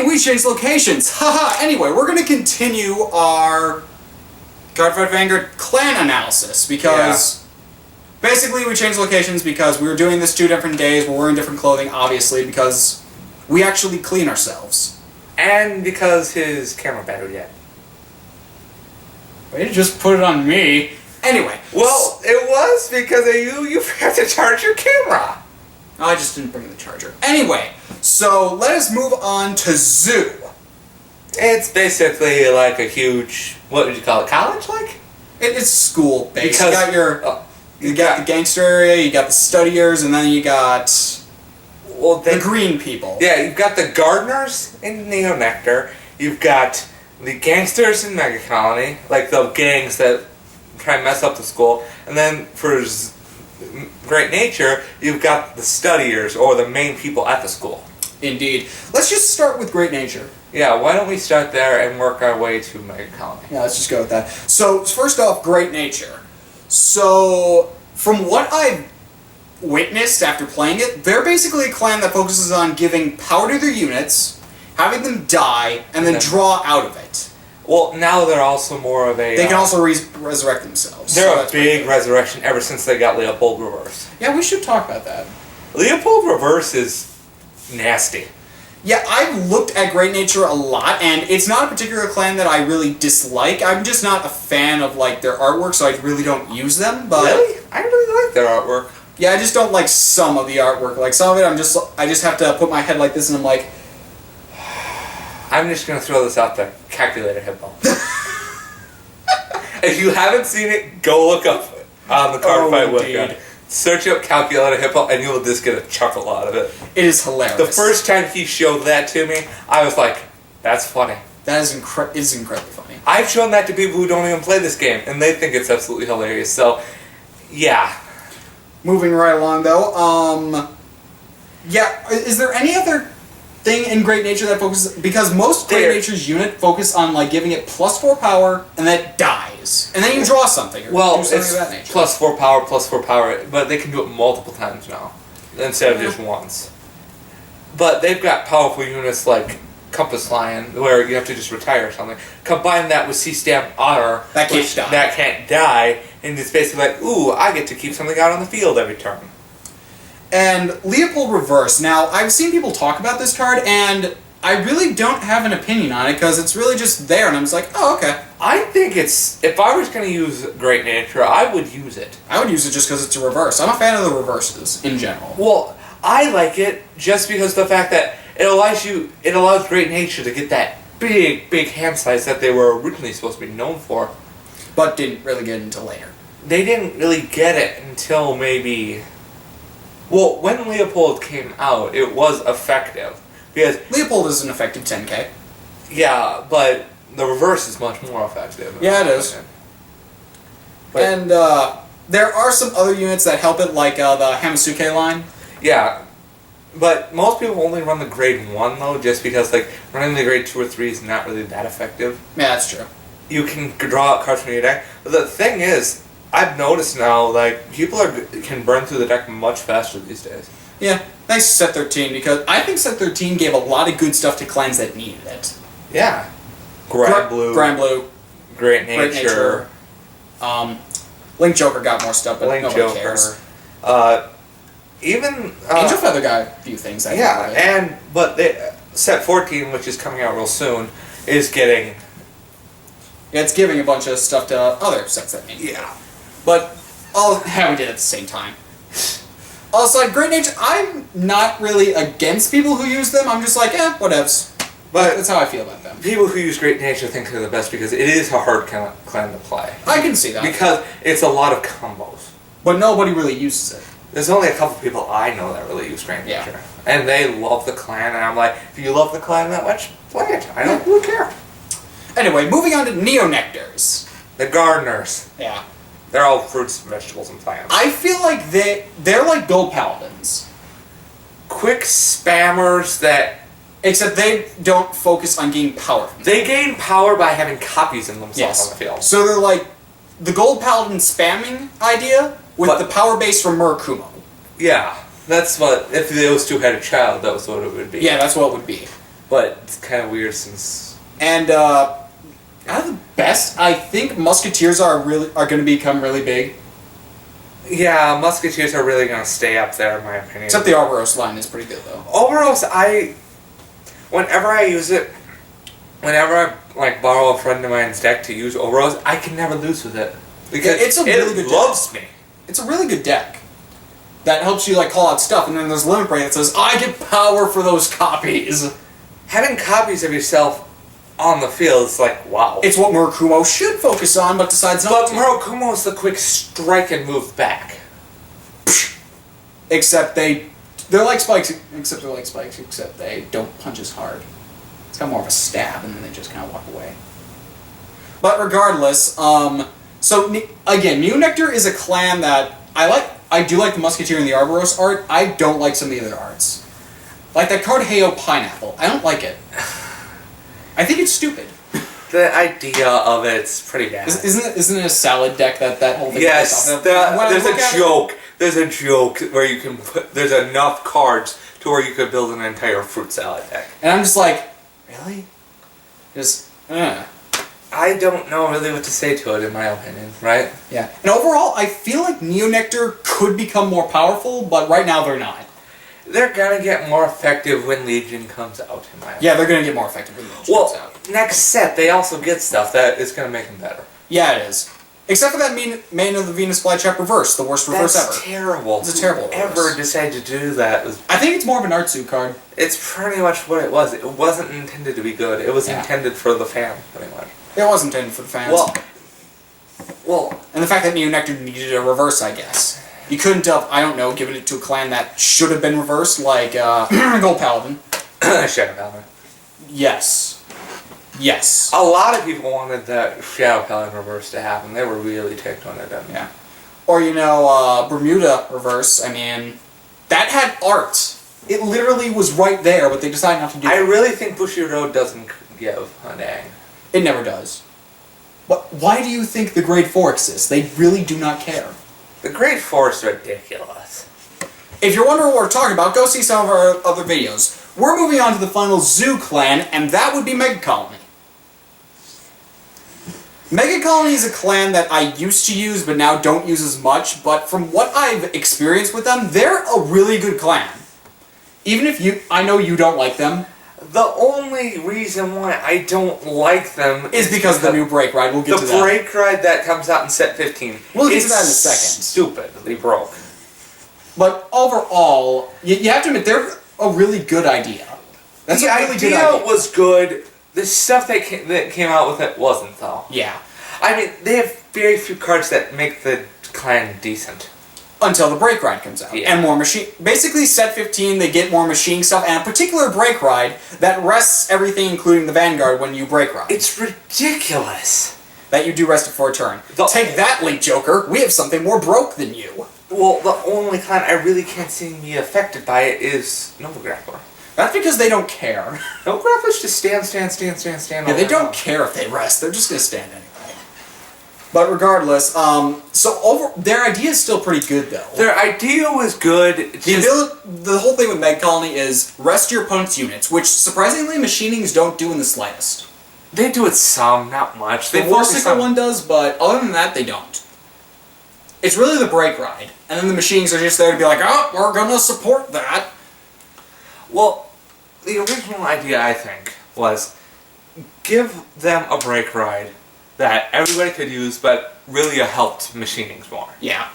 Hey, we changed locations! Haha! Anyway, we're gonna continue our Guardfight Vanguard clan analysis because basically we changed locations because we were doing this 2 different days, we're wearing different clothing, obviously, because we actually clean ourselves. And because his camera battery dead. Way to just put it on me. Anyway. Well, it was because of you. You forgot to charge your camera. I just didn't bring the charger. Anyway, so let us move on to Zoo. It's basically like a huge, what would you call it, college like? It's school based. Because You got your, you got the gangster area, you got the studiers, and then you got the green people. Yeah, you've got the gardeners in Neonectar. You've got the gangsters in Mega Colony, like the gangs that try and mess up the school. And then for Great Nature, you've got the studiers, or the main people at the school. Indeed. Let's just start with Great Nature. Yeah, why don't we start there and work our way to Mega Colony? Yeah, let's just go with that. So, first off, Great Nature. So, from what I've witnessed after playing it, they're basically a clan that focuses on giving power to their units, having them die, and then draw out of it. Well, now they're also more of a... They can also resurrect themselves. They're a big resurrection ever since they got Leopold Reverse. Yeah, we should talk about that. Leopold Reverse is nasty. Yeah, I've looked at Great Nature a lot, and it's not a particular clan that I really dislike. I'm just not a fan of, like, their artwork, so I really don't use them, but... Really? I really like their artwork. Yeah, I just don't like some of the artwork. Like, some of it, I just have to put my head like this, and I'm like... I'm just gonna throw this out there. Calculator Hippo. If you haven't seen it, go look up on the Cardfight website. Search up Calculator Hippo, and you will just get a chuckle out of it. It is hilarious. The first time he showed that to me, I was like, that's funny. That is incredibly funny. I've shown that to people who don't even play this game, and they think it's absolutely hilarious. So, yeah. Moving right along, though, yeah, is there any other thing in Great Nature that focuses... Because most Great Nature's unit focus on, like, giving it +4 power, and then it dies. And then you draw something, or do something it's of that nature. +4 power, but they can do it multiple times now, instead of just once. But they've got powerful units like Compass Lion, where you have to just retire something. Combine that with C-Stamp Otter, that can't die, and it's basically like, ooh, I get to keep something out on the field every turn. And Leopold Reverse. Now, I've seen people talk about this card, and I really don't have an opinion on it, because it's really just there, and I'm just like, oh, okay. I think it's... If I was going to use Great Nature, I would use it. I would use it just because it's a reverse. I'm a fan of the reverses, in general. Well, I like it just because of the fact that it allows Great Nature to get that big hand size that they were originally supposed to be known for. But didn't really get until later. They didn't really get it until maybe... Well, when Leopold came out, it was effective. Because Leopold is an effective 10k. Yeah, but the reverse is much more effective. Yeah, it is. But, and there are some other units that help it, like the Hamasuke line. Yeah, but most people only run the grade 1, though, just because like running the grade 2 or 3 is not really that effective. Yeah, that's true. You can draw out cards from your deck, but the thing is, I've noticed now, like, people can burn through the deck much faster these days. Yeah, thanks to Set 13, because I think Set 13 gave a lot of good stuff to clans that needed it. Yeah. Granblue. Great Nature. Link Joker got more stuff, but nobody cares. Even... Angel Feather got a few things. But Set 14, which is coming out real soon, is getting... Yeah, it's giving a bunch of stuff to other sets that need it. Yeah. But all we did at the same time. Also, like Great Nature, I'm not really against people who use them. I'm just like, whatevs. But that's how I feel about them. People who use Great Nature think they're the best because it is a hard clan to play. I can see that. Because it's a lot of combos. But nobody really uses it. There's only a couple people I know that really use Great Nature. Yeah. And they love the clan, and I'm like, if you love the clan that much, play it. I don't really care. Anyway, moving on to Neonectars. The gardeners. Yeah. They're all fruits, vegetables, and plants. I feel like they're like Gold Paladins. Quick spammers that... Except they don't focus on gaining power. They gain power by having copies in themselves on the field. So they're like the Gold Paladin spamming idea with the power base from Murakumo. Yeah. That's what... If those two had a child, that was what it would be. Yeah, that's what it would be. but it's kind of weird since. And out of the best, I think Musketeers are going to become really big. Yeah, Musketeers are really going to stay up there, in my opinion. Except the Arboros line is pretty good, though. Overalls, whenever I use it, whenever I like borrow a friend of mine's deck to use Overalls, I can never lose with it because it's a really good loves deck. me. It's a really good deck that helps you like call out stuff, and then there's Limit Break that says, "I get power for those copies." Having copies of yourself on the field is like wow. It's what Murakumo should focus on, but decides not But to. Murakumo is the quick strike and move back. Except they're like spikes, except they don't punch as hard. It's kind of more of a stab, and then they just kind of walk away. But regardless, again, Mew Nectar is a clan that I like. I do like the Musketeer and the Arboros art. I don't like some of the other arts. Like that card Heyo Pineapple. I don't like it. I think it's stupid. The idea of it's pretty bad. Isn't it a salad deck that whole thing? Yes, there's a joke. There's a joke where you can put. There's enough cards to where you could build an entire fruit salad deck. And I'm just like, really? I don't know really what to say to it, in my opinion. Right? Yeah. And overall, I feel like Neo Nectar could become more powerful, but right now they're not. They're gonna get more effective when Legion comes out, in my opinion. Yeah, they're gonna get more effective when Legion comes out. Next set they also get stuff that is gonna make them better. Yeah, it is. Except for that main of the Venus Flytrap reverse, the worst reverse ever. That's terrible. It's a terrible reverse. Whoever decided to do that was... I think it's more of an art suit card. It's pretty much what it was. It wasn't intended to be good. It was Yeah. intended for the fan, pretty much. It was intended for the fans. Well, and the fact that Neo Nectar needed a reverse, I guess. You couldn't have, I don't know, given it to a clan that should have been reversed, like Gold Paladin. Shadow Paladin. Yes. Yes. A lot of people wanted that Shadow Paladin reverse to happen. They were really ticked when it didn't. Yeah. Or, Bermuda reverse, I mean, that had art. It literally was right there, but they decided not to do it. I really think Bushiroad doesn't give a dang. It never does. But why do you think the Great Four exists? They really do not care. The Great Four is ridiculous. If you're wondering what we're talking about, go see some of our other videos. We're moving on to the final Zoo clan, and that would be Mega Colony. Mega Colony is a clan that I used to use, but now don't use as much, but from what I've experienced with them, they're a really good clan. Even if I know you don't like them. The only reason why I don't like them is because of the new break ride. We'll get to that. The break ride that comes out in set 15. We'll get to that in a second. Stupidly broke. But overall, you have to admit, they're a really good idea. That's the a really good idea. was good. The stuff that came out with it wasn't, though. Yeah. I mean, they have very few cards that make the clan decent. Until the break ride comes out. Yeah. And more machine... Basically, set 15, they get more machine stuff, and a particular break ride that rests everything, including the Vanguard, when you break ride. It's ridiculous. That you do rest it for a turn. Take that, Leap Joker! We have something more broke than you. Well, the only clan I really can't see me affected by it is Nova Grappler. That's because they don't care. Nova Grappler's just stand. Yeah, they don't care if they rest. They're just going to stand anyway. But regardless, their idea is still pretty good, though. Their idea was good. The whole thing with Meg Colony is rest your opponent's units, which surprisingly machinings don't do in the slightest. They do it some, not much. The Warsickle one does, but other than that, they don't. It's really the break ride, and then the machinings are just there to be like, oh, we're gonna support that. Well, the original idea, I think, was give them a break ride that everybody could use, but really helped machinings more. Yeah.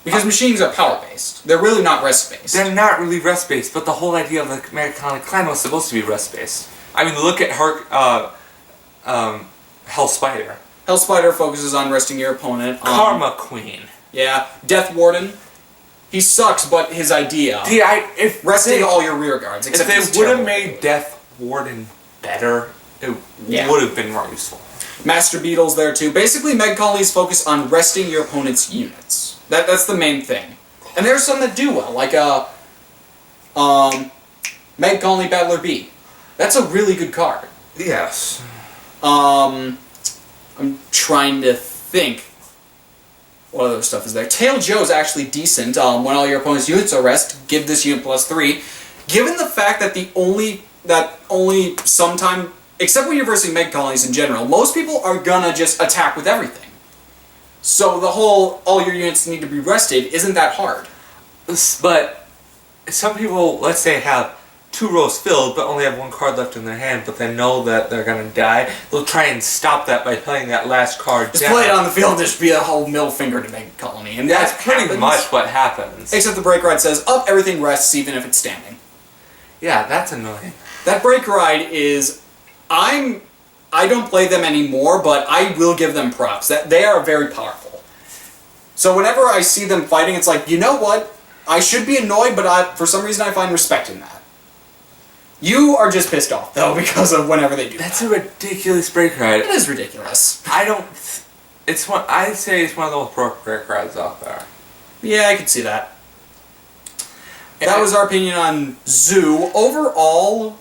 Because machinings are power-based. They're really not rest-based. They're not really rest-based, but the whole idea of the Americana clan was supposed to be rest-based. I mean, look at Hell Spider. Hell Spider focuses on resting your opponent. Karma Queen. Yeah. Death Warden. He sucks, but his idea... if resting all your rear guards. If they would have made Death Warden better, it would have been more useful. Master Beetle's there too. Basically, Meg Colony's focus on resting your opponent's units. That's the main thing. And there are some that do well, like Meg Colony Battler B. That's a really good card. Yes. I'm trying to think. What other stuff is there? Tail Joe's actually decent. When all your opponent's units are rest, give this unit +3. Given the fact that the only that only sometime, except when you're versing mega colonies in general, most people are gonna just attack with everything. So the whole, all your units need to be rested isn't that hard. But some people, let's say, have 2 rows filled, but only have 1 card left in their hand, but they know that they're gonna die. They'll try and stop that by playing that last card Just down. play it on the field, just be a whole middle finger to mega colony. And That's that pretty happens. much what happens. Except the break ride says, up, everything rests, even if it's standing. Yeah, that's annoying. That break ride is, I don't play them anymore, but I will give them props. That they are very powerful. So whenever I see them fighting, it's like, you know what? I should be annoyed, but for some reason I find respect in that. You are just pissed off, though, because of whenever they do That's that. a ridiculous break ride. It is ridiculous. It's one. I'd say it's one of the most broke break rides out there. Yeah, I can see that. That was our opinion on Zoo. Overall,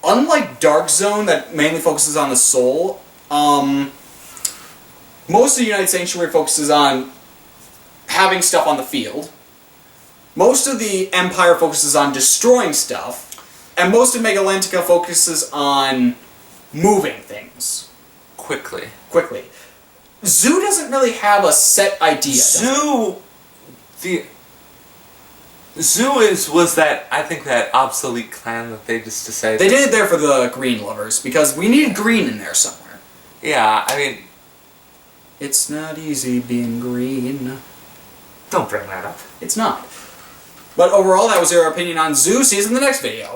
unlike Dark Zone, that mainly focuses on the soul, most of the United Sanctuary focuses on having stuff on the field. Most of the Empire focuses on destroying stuff. And most of Megalantica focuses on moving things Quickly. quickly. Zoo doesn't really have a set idea. does it? Zoo was that, I think, that obsolete clan that they just decided. They did it there for the green lovers, because we need green in there somewhere. Yeah, I mean, It's not easy being green. don't bring that up. It's not. But overall, that was our opinion on Zoo. See you in the next video.